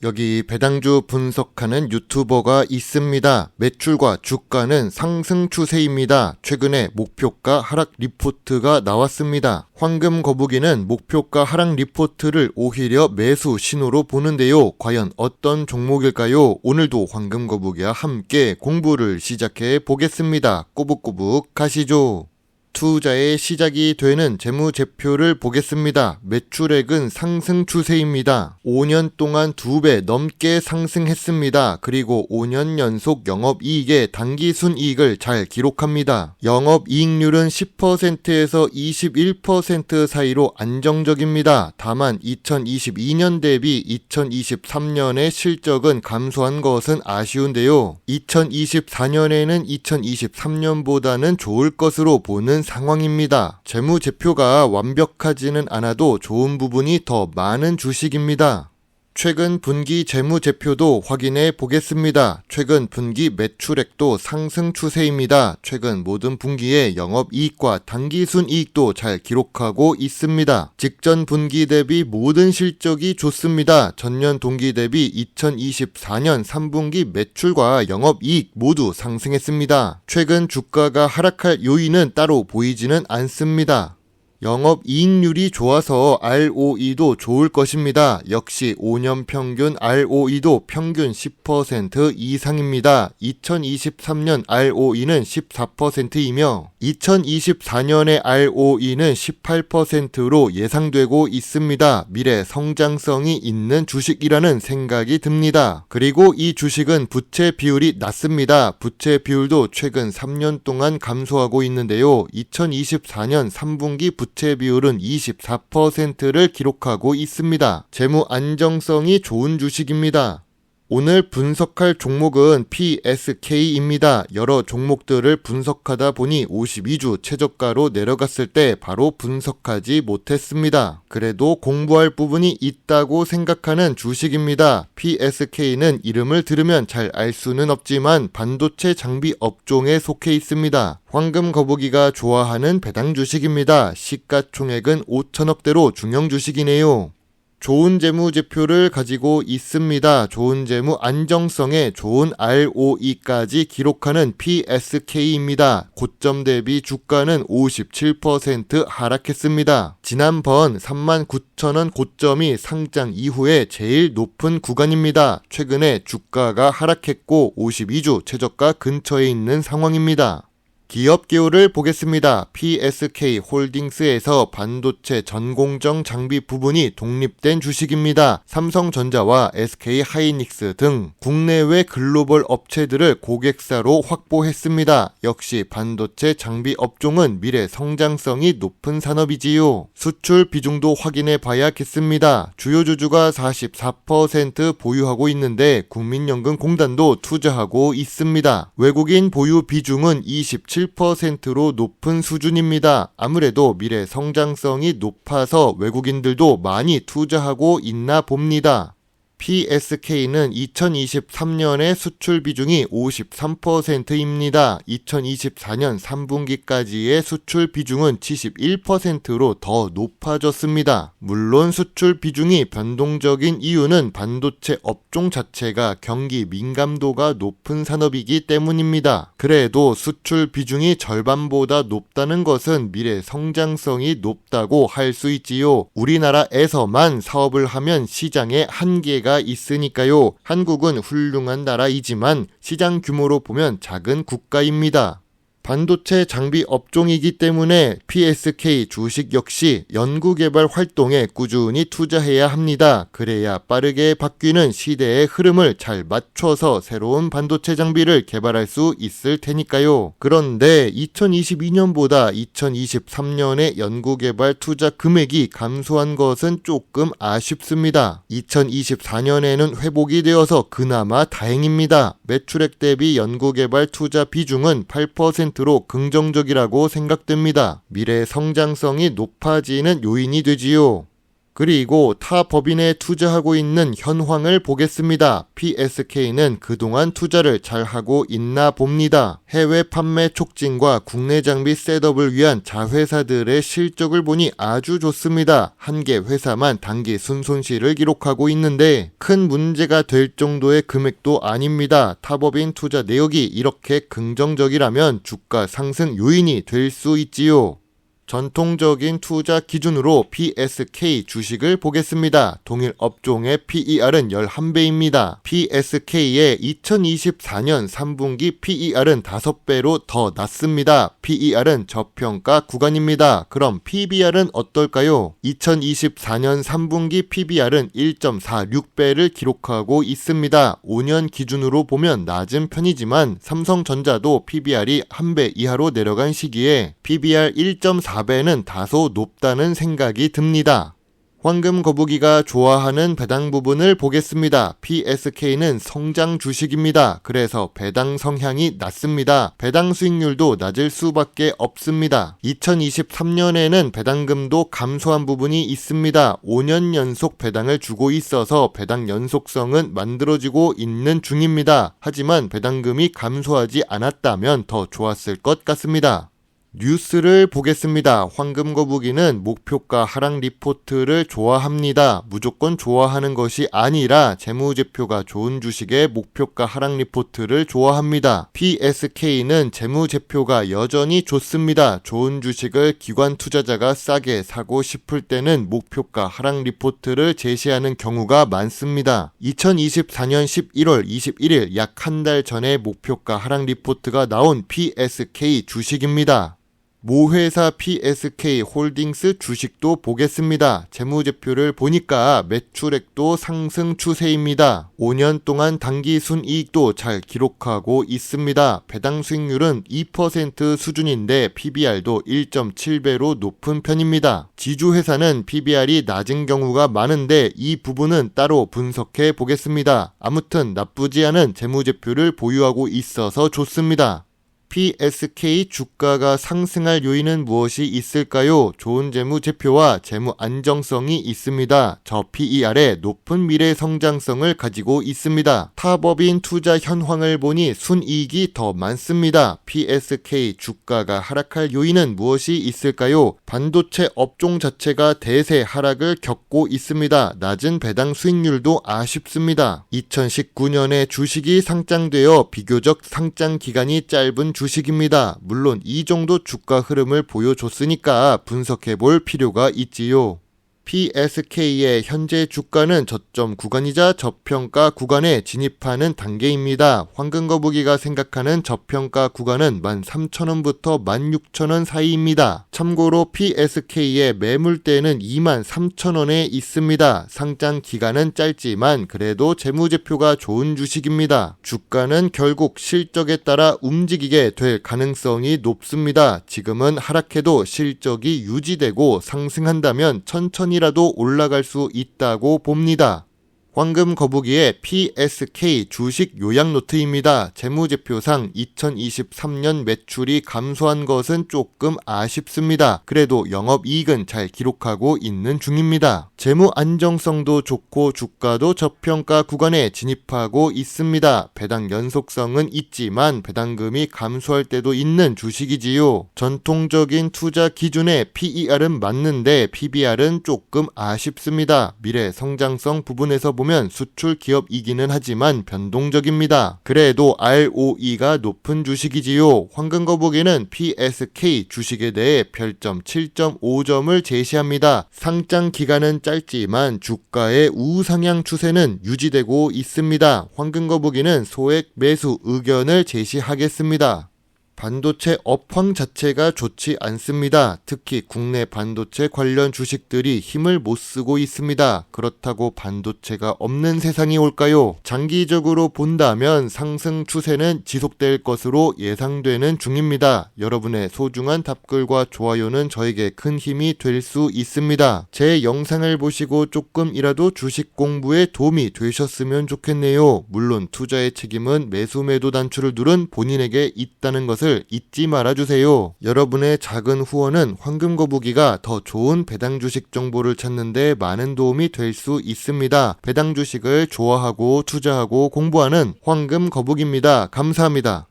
여기 배당주 분석하는 유튜버가 있습니다. 매출과 주가는 상승 추세입니다. 최근에 목표가 하락 리포트가 나왔습니다. 황금 거북이는 목표가 하락 리포트를 오히려 매수 신호로 보는데요. 과연 어떤 종목일까요? 오늘도 황금 거북이와 함께 공부를 시작해 보겠습니다. 꼬북꼬북 가시죠. 투자의 시작이 되는 재무제표를 보겠습니다. 매출액은 상승 추세입니다. 5년 동안 2배 넘게 상승했습니다. 그리고 5년 연속 영업이익의 단기순이익을 잘 기록합니다. 영업이익률은 10%에서 21% 사이로 안정적입니다. 다만 2022년 대비 2023년의 실적은 감소한 것은 아쉬운데요. 2024년에는 2023년보다는 좋을 것으로 보는 상황입니다. 재무제표가 완벽하지는 않아도 좋은 부분이 더 많은 주식입니다. 최근 분기 재무제표도 확인해 보겠습니다. 최근 분기 매출액도 상승 추세입니다. 최근 모든 분기의 영업이익과 단기순이익도 잘 기록하고 있습니다. 직전 분기 대비 모든 실적이 좋습니다. 전년 동기 대비 2024년 3분기 매출과 영업이익 모두 상승했습니다. 최근 주가가 하락할 요인은 따로 보이지는 않습니다. 영업이익률이 좋아서 ROE도 좋을 것입니다. 역시 5년 평균 ROE도 평균 10% 이상입니다. 2023년 ROE는 14%이며 2024년의 ROE는 18%로 예상되고 있습니다. 미래 성장성이 있는 주식이라는 생각이 듭니다. 그리고 이 주식은 부채 비율이 낮습니다. 부채 비율도 최근 3년 동안 감소하고 있는데요. 2024년 3분기 부채 비율은 24%를 기록하고 있습니다. 재무 안정성이 좋은 주식입니다. 오늘 분석할 종목은 PSK입니다. 여러 종목들을 분석하다 보니 52주 최저가로 내려갔을 때 바로 분석하지 못했습니다. 그래도 공부할 부분이 있다고 생각하는 주식입니다. PSK는 이름을 들으면 잘 알 수는 없지만 반도체 장비 업종에 속해 있습니다. 황금 거북이가 좋아하는 배당 주식입니다. 시가총액은 5천억대로 중형 주식이네요. 좋은 재무제표를 가지고 있습니다. 좋은 재무 안정성에 좋은 ROE까지 기록하는 PSK입니다. 고점 대비 주가는 57% 하락했습니다. 지난번 39,000원 고점이 상장 이후에 제일 높은 구간입니다. 최근에 주가가 하락했고 52주 최저가 근처에 있는 상황입니다. 기업 기호를 보겠습니다. PSK 홀딩스에서 반도체 전공정 장비 부분이 독립된 주식입니다. 삼성전자와 SK 하이닉스 등 국내외 글로벌 업체들을 고객사로 확보했습니다. 역시 반도체 장비 업종은 미래 성장성이 높은 산업이지요. 수출 비중도 확인해 봐야겠습니다. 주요 주주가 44% 보유하고 있는데 국민연금공단도 투자하고 있습니다. 외국인 보유 비중은 27%로 높은 수준입니다. 아무래도 미래 성장성이 높아서 외국인들도 많이 투자하고 있나 봅니다. PSK는 2023년의 수출 비중이 53%입니다. 2024년 3분기까지의 수출 비중은 71%로 더 높아졌습니다. 물론 수출 비중이 변동적인 이유는 반도체 업종 자체가 경기 민감도가 높은 산업이기 때문입니다. 그래도 수출 비중이 절반보다 높다는 것은 미래 성장성이 높다고 할 수 있지요. 우리나라에서만 사업을 하면 시장에 한계가 있으니까요. 한국은 훌륭한 나라이지만 시장 규모로 보면 작은 국가입니다. 반도체 장비 업종이기 때문에 PSK 주식 역시 연구개발 활동에 꾸준히 투자해야 합니다. 그래야 빠르게 바뀌는 시대의 흐름을 잘 맞춰서 새로운 반도체 장비를 개발할 수 있을 테니까요. 그런데 2022년보다 2023년의 연구개발 투자 금액이 감소한 것은 조금 아쉽습니다. 2024년에는 회복이 되어서 그나마 다행입니다. 매출액 대비 연구개발 투자 비중은 8%로 긍정적이라고 생각됩니다. 미래 성장성이 높아지는 요인이 되지요. 그리고 타 법인에 투자하고 있는 현황을 보겠습니다. PSK는 그동안 투자를 잘하고 있나 봅니다. 해외 판매 촉진과 국내 장비 셋업을 위한 자회사들의 실적을 보니 아주 좋습니다. 한 개 회사만 단기 순손실을 기록하고 있는데 큰 문제가 될 정도의 금액도 아닙니다. 타법인 투자 내역이 이렇게 긍정적이라면 주가 상승 요인이 될 수 있지요. 전통적인 투자 기준으로 PSK 주식을 보겠습니다. 동일 업종의 PER은 11배입니다. PSK의 2024년 3분기 PER은 5배로 더 낮습니다. PER은 저평가 구간입니다. 그럼 PBR은 어떨까요? 2024년 3분기 PBR은 1.46배를 기록하고 있습니다. 5년 기준으로 보면 낮은 편이지만 삼성전자도 PBR이 1배 이하로 내려간 시기에 PBR 1.4배는 다소 높다는 생각이 듭니다. 황금 거북이가 좋아하는 배당 부분을 보겠습니다. PSK는 성장 주식입니다. 그래서 배당 성향이 낮습니다. 배당 수익률도 낮을 수밖에 없습니다. 2023년에는 배당금도 감소한 부분이 있습니다. 5년 연속 배당을 주고 있어서 배당 연속성은 만들어지고 있는 중입니다. 하지만 배당금이 감소하지 않았다면 더 좋았을 것 같습니다. 뉴스를 보겠습니다. 황금거북이는 목표가 하락 리포트를 좋아합니다. 무조건 좋아하는 것이 아니라 재무제표가 좋은 주식의 목표가 하락 리포트를 좋아합니다. PSK는 재무제표가 여전히 좋습니다. 좋은 주식을 기관 투자자가 싸게 사고 싶을 때는 목표가 하락 리포트를 제시하는 경우가 많습니다. 2024년 11월 21일 약 한 달 전에 목표가 하락 리포트가 나온 PSK 주식입니다. 모회사 PSK 홀딩스 주식도 보겠습니다. 재무제표를 보니까 매출액도 상승 추세입니다. 5년 동안 단기 순이익도 잘 기록하고 있습니다. 배당 수익률은 2% 수준인데 PBR도 1.7배로 높은 편입니다. 지주회사는 PBR이 낮은 경우가 많은데 이 부분은 따로 분석해 보겠습니다. 아무튼 나쁘지 않은 재무제표를 보유하고 있어서 좋습니다. PSK 주가가 상승할 요인은 무엇이 있을까요? 좋은 재무제표와 재무 안정성이 있습니다. 저 PER에 높은 미래 성장성을 가지고 있습니다. 타법인 투자 현황을 보니 순이익이 더 많습니다. PSK 주가가 하락할 요인은 무엇이 있을까요? 반도체 업종 자체가 대세 하락을 겪고 있습니다. 낮은 배당 수익률도 아쉽습니다. 2019년에 주식이 상장되어 비교적 상장 기간이 짧은 주식입니다. 물론 이 정도 주가 흐름을 보여줬으니까 분석해 볼 필요가 있지요. PSK의 현재 주가는 저점 구간이자 저평가 구간에 진입하는 단계입니다. 황금거북이가 생각하는 저평가 구간은 13,000원부터 16,000원 사이입니다. 참고로 PSK의 매물대는 23,000원에 있습니다. 상장 기간은 짧지만 그래도 재무제표가 좋은 주식입니다. 주가는 결국 실적에 따라 움직이게 될 가능성이 높습니다. 지금은 하락해도 실적이 유지되고 상승한다면 천천히 라도 올라갈 수 있다고 봅니다. 황금거북이의 PSK 주식 요약 노트입니다. 재무제표상 2023년 매출이 감소한 것은 조금 아쉽습니다. 그래도 영업이익은 잘 기록하고 있는 중입니다. 재무 안정성도 좋고 주가도 저평가 구간에 진입하고 있습니다. 배당 연속성은 있지만 배당금이 감소할 때도 있는 주식이지요. 전통적인 투자 기준에 PER은 맞는데 PBR은 조금 아쉽습니다. 미래 성장성 부분에서 보면 수출 기업이기는 하지만 변동적입니다. 그래도 ROE가 높은 주식이지요. 황금거북이는 PSK 주식에 대해 별점 7.5점을 제시합니다. 상장 기간은 짧지만 주가의 우상향 추세는 유지되고 있습니다. 황금거북이는 소액 매수 의견을 제시하겠습니다. 반도체 업황 자체가 좋지 않습니다. 특히 국내 반도체 관련 주식들이 힘을 못 쓰고 있습니다. 그렇다고 반도체가 없는 세상이 올까요? 장기적으로 본다면 상승 추세는 지속될 것으로 예상되는 중입니다. 여러분의 소중한 답글과 좋아요는 저에게 큰 힘이 될 수 있습니다. 제 영상을 보시고 조금이라도 주식 공부에 도움이 되셨으면 좋겠네요. 물론 투자의 책임은 매수 매도 단추를 누른 본인에게 있다는 것을 것을 잊지 말아주세요. 여러분의 작은 후원은 황금거북이가 더 좋은 배당 주식 정보를 찾는데 많은 도움이 될 수 있습니다. 배당 주식을 좋아하고 투자하고 공부하는 황금거북입니다. 감사합니다.